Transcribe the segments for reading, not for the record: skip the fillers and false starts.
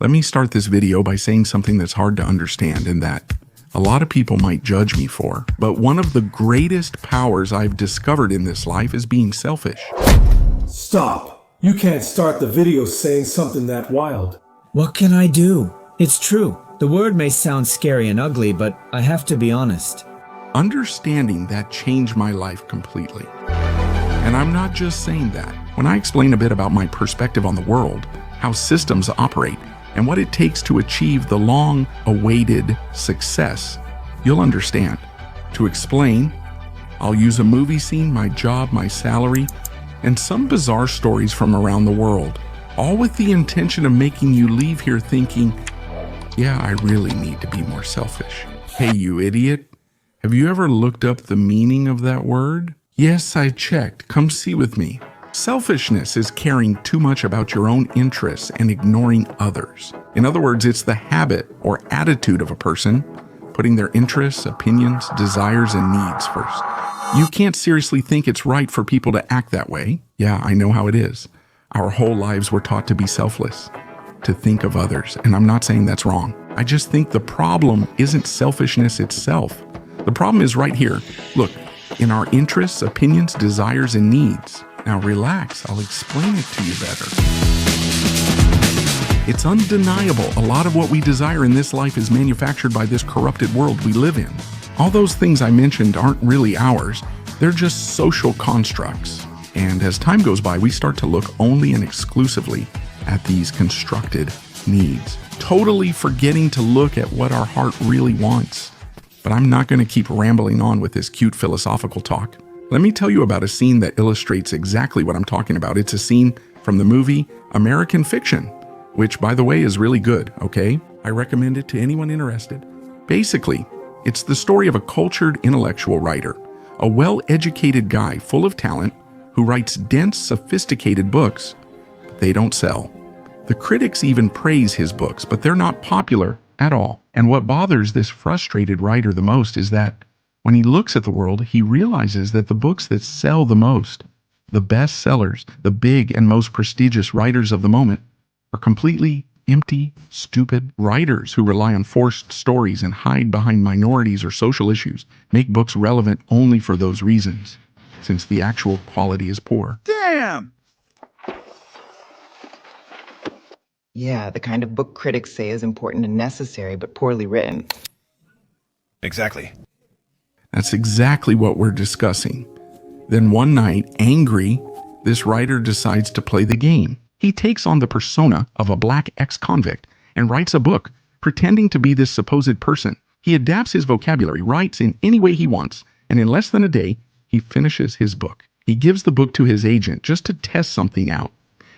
Let me start this video by saying something that's hard to understand and that a lot of people might judge me for, but one of the greatest powers I've discovered in this life is being selfish. Stop! You can't start the video saying something that wild. What can I do? It's true. The word may sound scary and ugly, but I have to be honest. Understanding that changed my life completely. And I'm not just saying that. When I explain a bit about my perspective on the world, how systems operate, and what it takes to achieve the long-awaited success, you'll understand. To explain, I'll use a movie scene, my job, my salary, and some bizarre stories from around the world, all with the intention of making you leave here thinking, yeah, I really need to be more selfish. Hey, you idiot. Have you ever looked up the meaning of that word? Yes, I checked. Come see with me. Selfishness is caring too much about your own interests and ignoring others. In other words, it's the habit or attitude of a person putting their interests, opinions, desires, and needs first. You can't seriously think it's right for people to act that way. Yeah, I know how it is. Our whole lives we're taught to be selfless, to think of others, and I'm not saying that's wrong. I just think the problem isn't selfishness itself. The problem is right here. Look, in our interests, opinions, desires, and needs. Now relax, I'll explain it to you better. It's undeniable a lot of what we desire in this life is manufactured by this corrupted world we live in. All those things I mentioned aren't really ours, they're just social constructs. And as time goes by, we start to look only and exclusively at these constructed needs, totally forgetting to look at what our heart really wants. But I'm not going to keep rambling on with this cute philosophical talk. Let me tell you about a scene that illustrates exactly what I'm talking about. It's a scene from the movie American Fiction, which, by the way, is really good, okay? I recommend it to anyone interested. Basically, it's the story of a cultured intellectual writer, a well-educated guy full of talent who writes dense, sophisticated books, but they don't sell. The critics even praise his books, but they're not popular at all. And what bothers this frustrated writer the most is that when he looks at the world, he realizes that the books that sell the most, the best sellers, the big and most prestigious writers of the moment, are completely empty, stupid writers who rely on forced stories and hide behind minorities or social issues, make books relevant only for those reasons, since the actual quality is poor. Damn! Yeah, the kind of book critics say is important and necessary, but poorly written. Exactly. That's exactly what we're discussing. Then one night, angry, this writer decides to play the game. He takes on the persona of a black ex-convict and writes a book, pretending to be this supposed person. He adapts his vocabulary, writes in any way he wants, and in less than a day, he finishes his book. He gives the book to his agent just to test something out.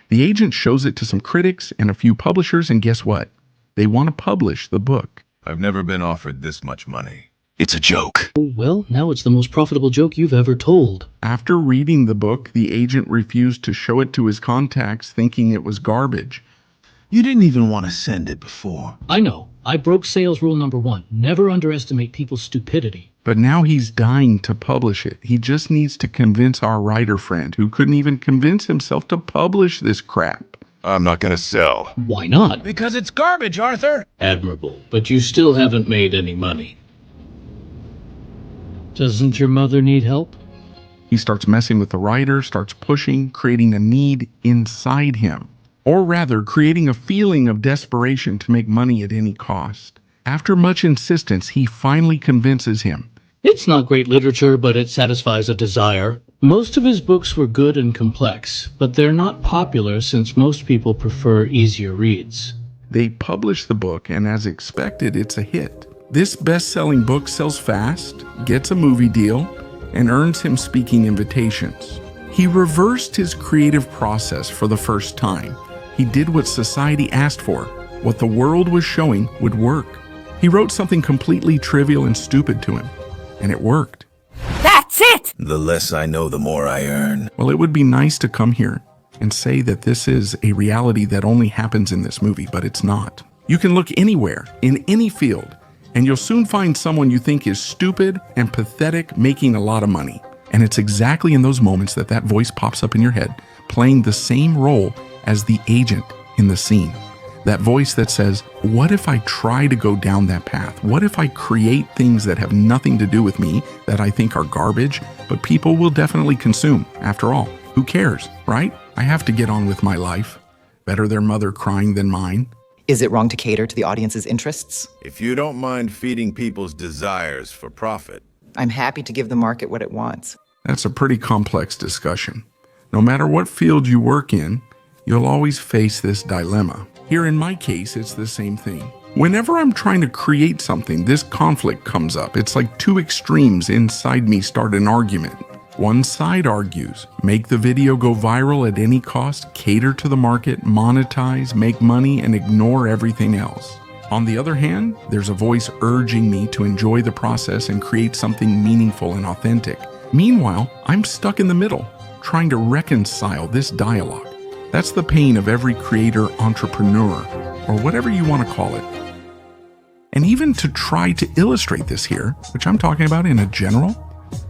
The agent shows it to some critics and a few publishers, and guess what? They want to publish the book. I've never been offered this much money. It's a joke. Well, now it's the most profitable joke you've ever told. After reading the book, the agent refused to show it to his contacts, thinking it was garbage. You didn't even want to send it before. I know. I broke sales rule number 1. Never underestimate people's stupidity. But now he's dying to publish it. He just needs to convince our writer friend, who couldn't even convince himself to publish this crap. I'm not gonna sell. Why not? Because it's garbage, Arthur! Admirable, but you still haven't made any money. Doesn't your mother need help? He starts messing with the writer, starts pushing, creating a need inside him. Or rather, creating a feeling of desperation to make money at any cost. After much insistence, he finally convinces him. It's not great literature, but it satisfies a desire. Most of his books were good and complex, but they're not popular since most people prefer easier reads. They publish the book, and as expected, it's a hit. This best-selling book sells fast, gets a movie deal, and earns him speaking invitations. He reversed his creative process for the first time. He did what society asked for, what the world was showing would work. He wrote something completely trivial and stupid to him, and it worked. That's it! The less I know, the more I earn. Well, it would be nice to come here and say that this is a reality that only happens in this movie, but it's not. You can look anywhere, in any field, and you'll soon find someone you think is stupid and pathetic making a lot of money. And it's exactly in those moments that that voice pops up in your head, playing the same role as the agent in the scene. That voice that says, what if I try to go down that path? What if I create things that have nothing to do with me, that I think are garbage, but people will definitely consume? After all, who cares, right? I have to get on with my life. Better their mother crying than mine. Is it wrong to cater to the audience's interests? If you don't mind feeding people's desires for profit. I'm happy to give the market what it wants. That's a pretty complex discussion. No matter what field you work in, you'll always face this dilemma. Here in my case, it's the same thing. Whenever I'm trying to create something, this conflict comes up. It's like two extremes inside me start an argument. One side argues, make the video go viral at any cost, cater to the market, monetize, make money, and ignore everything else. On the other hand, there's a voice urging me to enjoy the process and create something meaningful and authentic. Meanwhile, I'm stuck in the middle, trying to reconcile this dialogue. That's the pain of every creator, entrepreneur, or whatever you want to call it. And even to try to illustrate this here, which I'm talking about in a general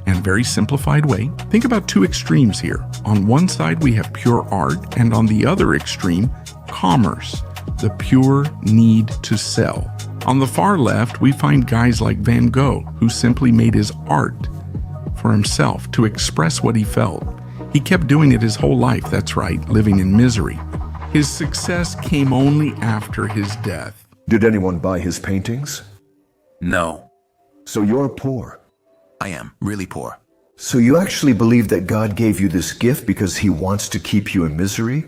and very simplified way, think about two extremes here. On one side, we have pure art, and on the other extreme, commerce, the pure need to sell. On the far left, we find guys like Van Gogh, who simply made his art for himself to express what he felt. He kept doing it his whole life, that's right, living in misery. His success came only after his death. Did anyone buy his paintings? No, So you're poor. I am really poor. So you actually believe that God gave you this gift because he wants to keep you in misery?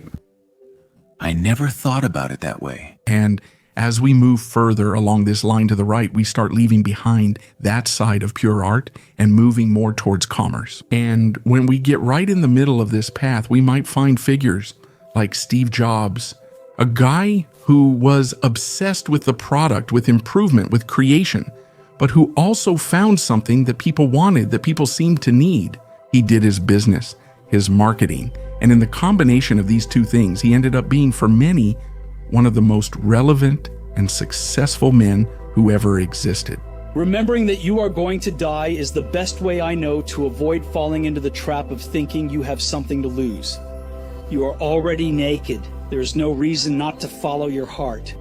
I never thought about it that way. And as we move further along this line to the right, we start leaving behind that side of pure art and moving more towards commerce. And when we get right in the middle of this path, we might find figures like Steve Jobs, a guy who was obsessed with the product, with improvement, with creation, but who also found something that people wanted, that people seemed to need. He did his business, his marketing, and in the combination of these two things, he ended up being, for many, one of the most relevant and successful men who ever existed. Remembering that you are going to die is the best way I know to avoid falling into the trap of thinking you have something to lose. You are already naked. There is no reason not to follow your heart.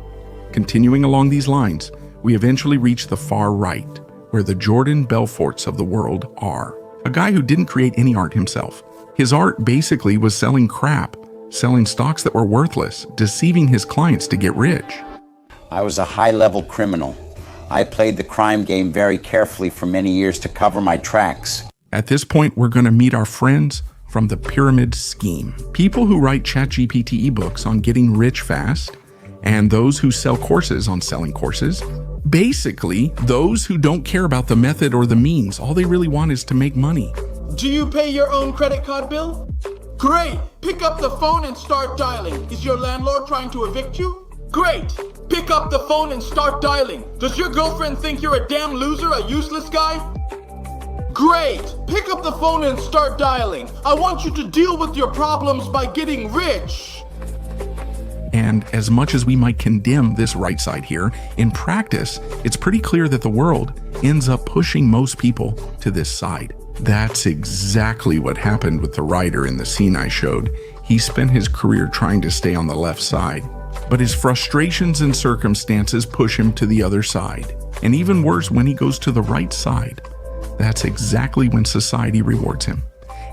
Continuing along these lines, we eventually reach the far right, where the Jordan Belforts of the world are. A guy who didn't create any art himself. His art basically was selling crap, selling stocks that were worthless, deceiving his clients to get rich. I was a high-level criminal. I played the crime game very carefully for many years to cover my tracks. At this point, we're going to meet our friends from the pyramid scheme. People who write ChatGPT ebooks on getting rich fast, and those who sell courses on selling courses. Basically, those who don't care about the method or the means. All they really want is to make money. Do you pay your own credit card bill? Great! Pick up the phone and start dialing. Is your landlord trying to evict you? Great! Pick up the phone and start dialing. Does your girlfriend think you're a damn loser, a useless guy? Great! Pick up the phone and start dialing. I want you to deal with your problems by getting rich. And as much as we might condemn this right side here, in practice, it's pretty clear that the world ends up pushing most people to this side. That's exactly what happened with the writer in the scene I showed. He spent his career trying to stay on the left side, but his frustrations and circumstances push him to the other side. And even worse, when he goes to the right side, that's exactly when society rewards him.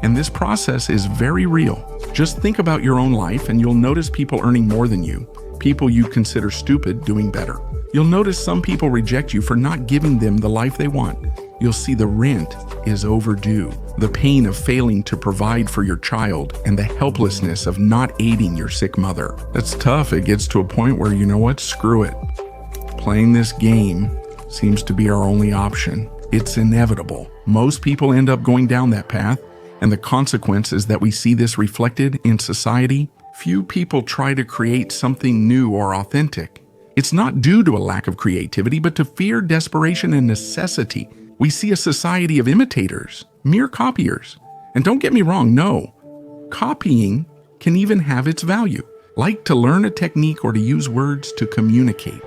And this process is very real. Just think about your own life and you'll notice people earning more than you, people you consider stupid doing better. You'll notice some people reject you for not giving them the life they want. You'll see the rent is overdue, the pain of failing to provide for your child, and the helplessness of not aiding your sick mother. That's tough. It gets to a point where, you know what, screw it. Playing this game seems to be our only option. It's inevitable. Most people end up going down that path, and the consequence is that we see this reflected in society. Few people try to create something new or authentic. It's not due to a lack of creativity, but to fear, desperation, and necessity. We see a society of imitators, mere copiers. And don't get me wrong, no. Copying can even have its value, like to learn a technique or to use words to communicate.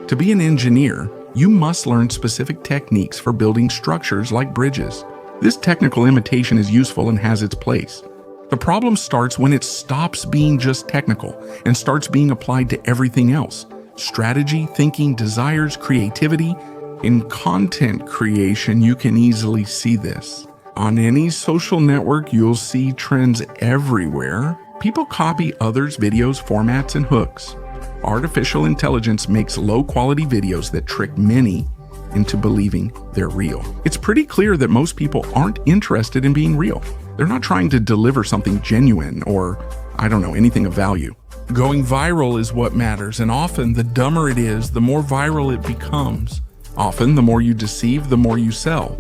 To be an engineer, you must learn specific techniques for building structures like bridges. This technical imitation is useful and has its place. The problem starts when it stops being just technical and starts being applied to everything else. Strategy, thinking, desires, creativity. In content creation, you can easily see this. On any social network, you'll see trends everywhere. People copy others' videos, formats, and hooks. Artificial intelligence makes low-quality videos that trick many into believing they're real. It's pretty clear that most people aren't interested in being real. They're not trying to deliver something genuine or, anything of value. Going viral is what matters, and often the dumber it is, the more viral it becomes. Often, the more you deceive, the more you sell.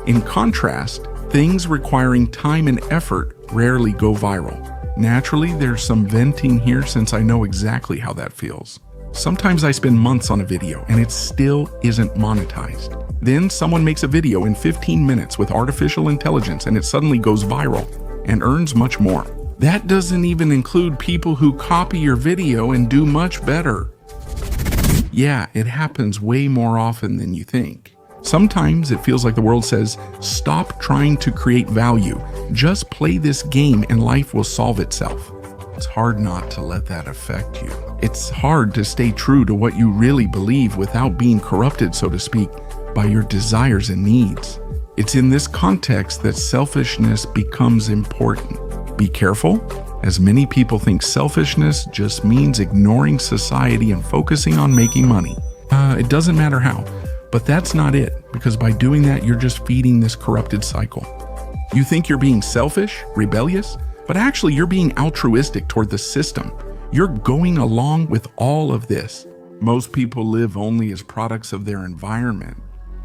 In contrast, things requiring time and effort rarely go viral. Naturally, there's some venting here since I know exactly how that feels. Sometimes I spend months on a video and it still isn't monetized. Then someone makes a video in 15 minutes with artificial intelligence and it suddenly goes viral and earns much more. That doesn't even include people who copy your video and do much better. Yeah, it happens way more often than you think. Sometimes it feels like the world says, stop trying to create value. Just play this game and life will solve itself. It's hard not to let that affect you. It's hard to stay true to what you really believe without being corrupted, so to speak, by your desires and needs. It's in this context that selfishness becomes important. Be careful, as many people think selfishness just means ignoring society and focusing on making money. It doesn't matter how. But that's not it, because by doing that, you're just feeding this corrupted cycle. You think you're being selfish, rebellious, but actually you're being altruistic toward the system. You're going along with all of this. Most people live only as products of their environment,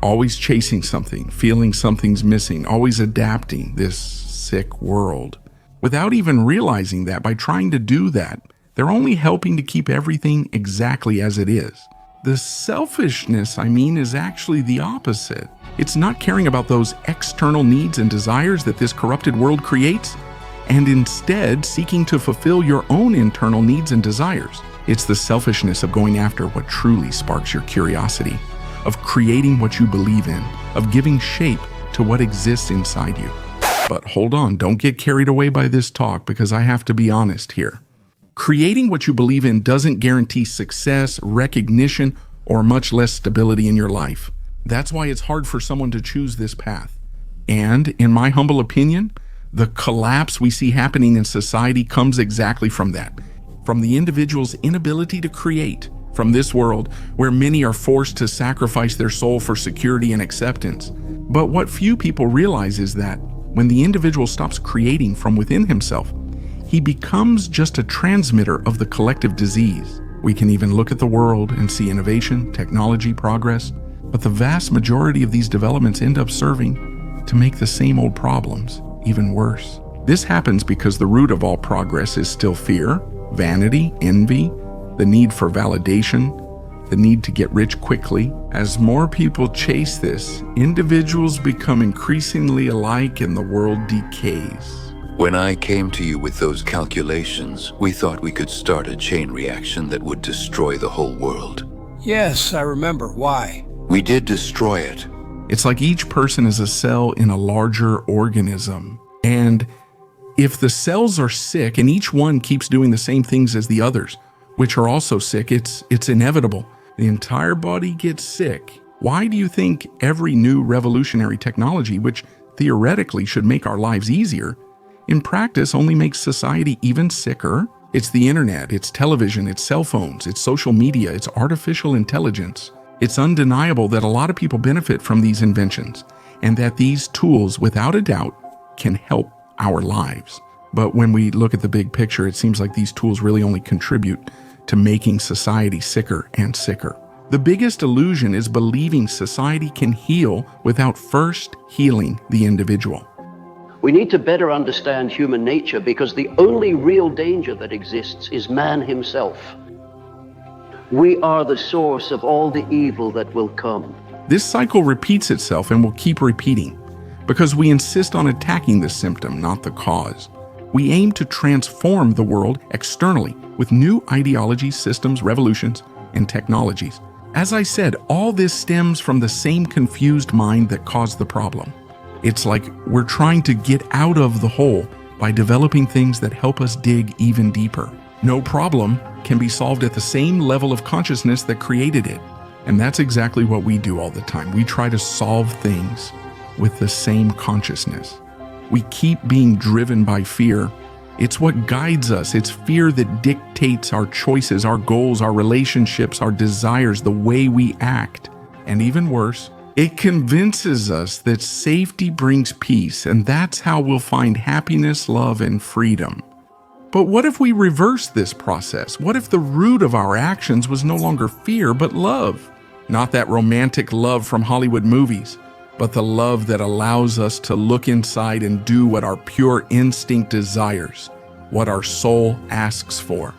always chasing something, feeling something's missing, always adapting this sick world. Without even realizing that by trying to do that, they're only helping to keep everything exactly as it is. The selfishness, is actually the opposite. It's not caring about those external needs and desires that this corrupted world creates, and instead seeking to fulfill your own internal needs and desires. It's the selfishness of going after what truly sparks your curiosity, of creating what you believe in, of giving shape to what exists inside you. But hold on, don't get carried away by this talk, because I have to be honest here. Creating what you believe in doesn't guarantee success, recognition, or much less stability in your life. That's why it's hard for someone to choose this path. And, in my humble opinion, the collapse we see happening in society comes exactly from that. From the individual's inability to create, from this world where many are forced to sacrifice their soul for security and acceptance. But what few people realize is that when the individual stops creating from within himself, he becomes just a transmitter of the collective disease. We can even look at the world and see innovation, technology, progress, but the vast majority of these developments end up serving to make the same old problems even worse. This happens because the root of all progress is still fear, vanity, envy, the need for validation, the need to get rich quickly. As more people chase this, individuals become increasingly alike and the world decays. When I came to you with those calculations, we thought we could start a chain reaction that would destroy the whole world. Yes, I remember. Why? We did destroy it. It's like each person is a cell in a larger organism. And if the cells are sick and each one keeps doing the same things as the others, which are also sick, it's inevitable. The entire body gets sick. Why do you think every new revolutionary technology, which theoretically should make our lives easier, in practice only makes society even sicker? It's the internet, it's television, it's cell phones, it's social media, it's artificial intelligence. It's undeniable that a lot of people benefit from these inventions, and that these tools, without a doubt, can help our lives. But when we look at the big picture, it seems like these tools really only contribute to making society sicker and sicker. The biggest illusion is believing society can heal without first healing the individual. We need to better understand human nature because the only real danger that exists is man himself. We are the source of all the evil that will come. This cycle repeats itself and will keep repeating because we insist on attacking the symptom, not the cause. We aim to transform the world externally with new ideologies, systems, revolutions, and technologies. As I said, all this stems from the same confused mind that caused the problem. It's like we're trying to get out of the hole by developing things that help us dig even deeper. No problem can be solved at the same level of consciousness that created it. And that's exactly what we do all the time. We try to solve things with the same consciousness. We keep being driven by fear. It's what guides us. It's fear that dictates our choices, our goals, our relationships, our desires, the way we act. And even worse, it convinces us that safety brings peace, and that's how we'll find happiness, love, and freedom. But what if we reverse this process? What if the root of our actions was no longer fear, but love? Not that romantic love from Hollywood movies, but the love that allows us to look inside and do what our pure instinct desires, what our soul asks for.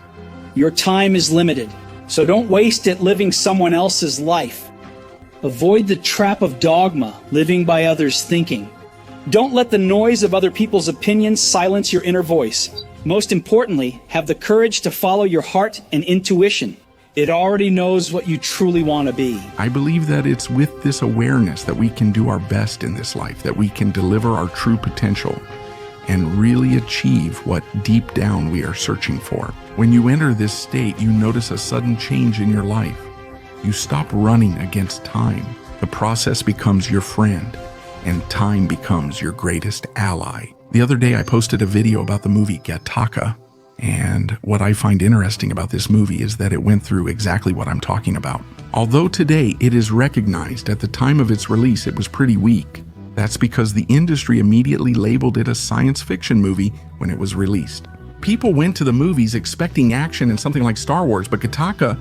Your time is limited, so don't waste it living someone else's life. Avoid the trap of dogma, living by others' thinking. Don't let the noise of other people's opinions silence your inner voice. Most importantly, have the courage to follow your heart and intuition. It already knows what you truly want to be. I believe that it's with this awareness that we can do our best in this life, that we can deliver our true potential and really achieve what deep down we are searching for. When you enter this state, you notice a sudden change in your life. You stop running against time. The process becomes your friend, and time becomes your greatest ally. The other day, I posted a video about the movie Gattaca. And what I find interesting about this movie is that it went through exactly what I'm talking about. Although today it is recognized, at the time of its release it was pretty weak. That's because the industry immediately labeled it a science fiction movie when it was released. People went to the movies expecting action and something like Star Wars, but Gattaca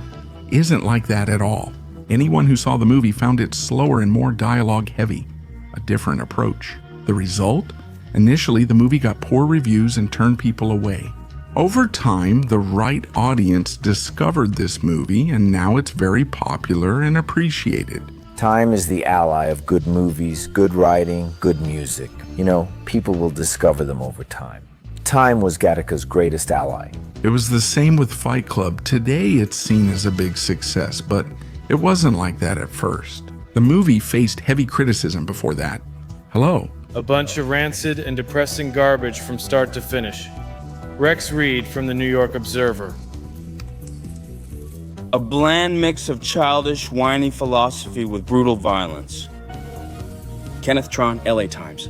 isn't like that at all. Anyone who saw the movie found it slower and more dialogue heavy, a different approach. The result? Initially, the movie got poor reviews and turned people away. Over time, the right audience discovered this movie, and now it's very popular and appreciated. Time is the ally of good movies, good writing, good music. You know, people will discover them over time. Time was Gattaca's greatest ally. It was the same with Fight Club. Today it's seen as a big success, but it wasn't like that at first. The movie faced heavy criticism before that. Hello. A bunch of rancid and depressing garbage from start to finish. Rex Reed from the New York Observer. A bland mix of childish, whiny philosophy with brutal violence. Kenneth Tron, LA Times.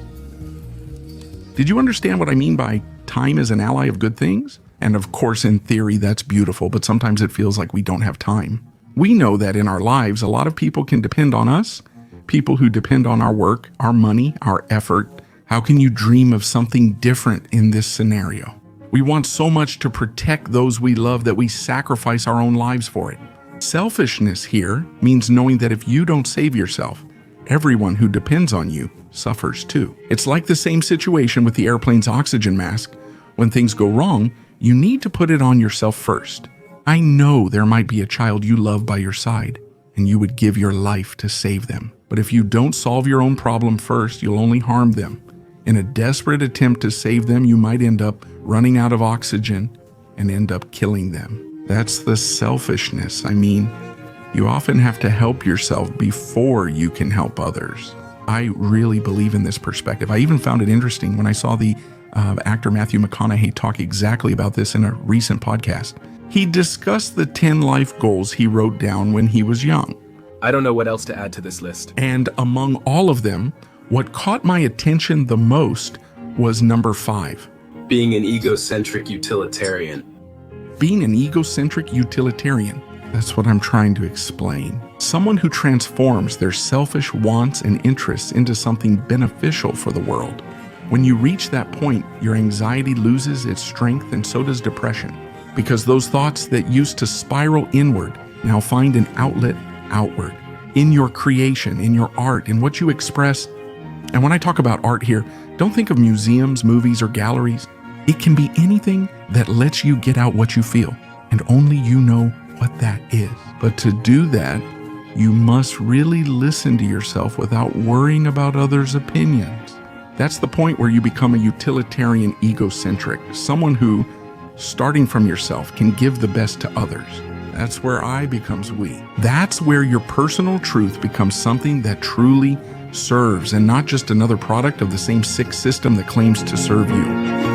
Did you understand what I mean by time is an ally of good things? And of course, in theory, that's beautiful, but sometimes it feels like we don't have time. We know that in our lives, a lot of people can depend on us, people who depend on our work, our money, our effort. How can you dream of something different in this scenario? We want so much to protect those we love that we sacrifice our own lives for it. Selfishness here means knowing that if you don't save yourself, everyone who depends on you suffers too. It's like the same situation with the airplane's oxygen mask. When things go wrong, you need to put it on yourself first. I know there might be a child you love by your side, and you would give your life to save them. But if you don't solve your own problem first, you'll only harm them. In a desperate attempt to save them, you might end up running out of oxygen and end up killing them. That's the selfishness. I mean, you often have to help yourself before you can help others. I really believe in this perspective. I even found it interesting when I saw the actor Matthew McConaughey talk exactly about this in a recent podcast. He discussed the 10 life goals he wrote down when he was young. I don't know what else to add to this list. And among all of them, what caught my attention the most was number 5. Being an egocentric utilitarian. Being an egocentric utilitarian. That's what I'm trying to explain. Someone who transforms their selfish wants and interests into something beneficial for the world. When you reach that point, your anxiety loses its strength, and so does depression. Because those thoughts that used to spiral inward now find an outlet outward. In your creation, in your art, in what you express. And when I talk about art here, don't think of museums, movies, or galleries. It can be anything that lets you get out what you feel, and only you know what that is. But to do that, you must really listen to yourself without worrying about others' opinions. That's the point where you become a utilitarian egocentric, someone who, starting from yourself, can give the best to others. That's where I becomes we. That's where your personal truth becomes something that truly serves, and not just another product of the same sick system that claims to serve you.